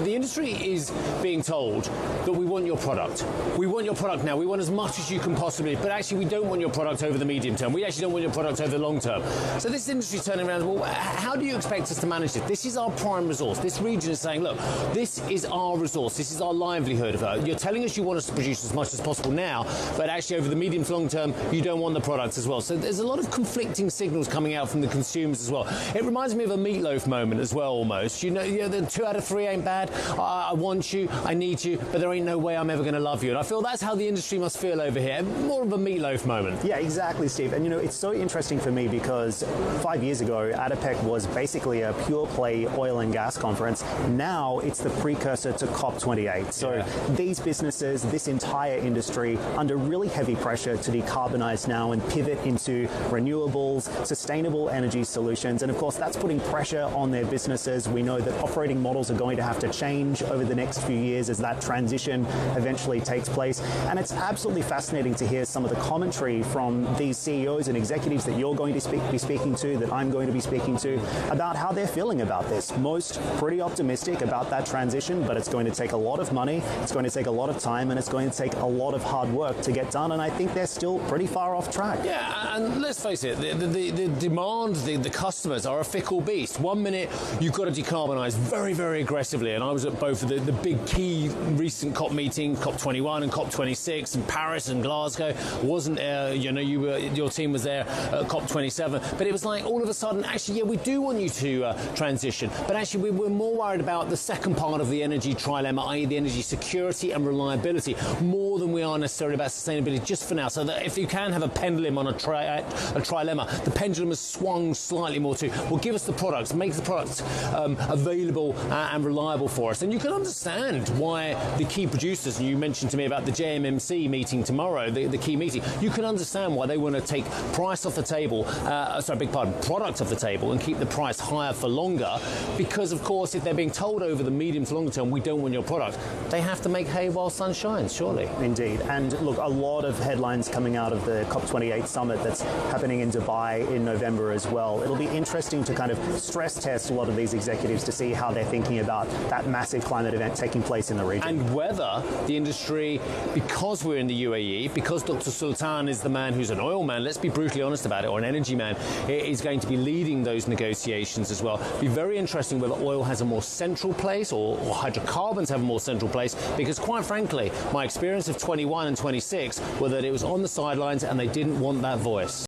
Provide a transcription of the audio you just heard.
the industry is being told that we want your product. We want your product now. We want as much as you can possibly, but actually we don't want your product over the medium term. We actually don't want your product over the long term. So this industry is turning around, well, how do you expect us to manage it? This is our prime resource. This region is saying, look, this is our resource. This is our livelihood. You're telling us you want us to produce as much as possible now, but actually over the medium to long term, you don't want the product as well. So there's a lot of conflicting signals coming out from the consumers as well. It reminds me of a meatloaf moment as well, almost. You know, the 2 out of 3 ain't bad. I want you, I need you, but there ain't no way I'm ever going to love you. And I feel that's how the industry must feel over here. More of a meatloaf moment. Yeah, exactly, Steve. And you know, it's so interesting for me because 5 years ago, ADIPEC was basically a pure play oil and gas conference. Now it's the precursor to COP28. So these businesses, this entire industry, under really heavy pressure to decarbonize now and pivot into renewables, sustainable energy solutions. And of course, that's putting pressure on their businesses. We know that operating models are going to have to change over the next few years as that transition eventually takes place. And it's absolutely fascinating to hear some of the commentary from these CEOs and executives that you're going to be speaking to, that I'm going to be speaking to, about how they're feeling about this. Most pretty optimistic about that transition, but it's going to take a lot of money, it's going to take a lot of time, and it's going to take a lot of hard work to get done. And I think they're still pretty far off track. Yeah, and let's face it, the demand, the customers are a fickle beast. 1 minute, you've got to decarbonise very, very aggressively. And I was at both of the big key recent COP meetings, COP21 and COP26 in Paris and Glasgow. Wasn't, you know, your team was there at COP27. But it was like all of a sudden, actually, yeah, we do want you to transition. But actually, we're more worried about the second part of the energy trilemma, i.e. the energy security and reliability, more than we are necessarily about sustainability just for now. So that if you can have a pendulum on a trilemma, the pendulum has swung slightly more to, well, give us the products, make the products available and reliable for us. And you can understand why the key producers, and you mentioned to me about the JMMC meeting tomorrow, the key meeting, you can understand why they want to take price off the table, product off the table and keep the price higher for longer, because of course if they're being told over the medium to longer term, we don't want your product, they have to make hay while sun shines, surely. Indeed. And look, a lot of headlines coming out of the COP28 summit that's happening in Dubai in November as well. It'll be interesting to kind of stress test a lot of these executives to see how they're thinking about that massive climate event taking place in the region. And whether the industry, because we're in the UAE, because Dr. Sultan is the man who's an oil man, let's be brutally honest about it, or an energy man, is going to be leading those negotiations as well. It'll be very interesting whether oil has a more central place or hydrocarbons have a more central place, because quite frankly, my experience of 21 and 26 were that it was on the sidelines and they didn't want that voice.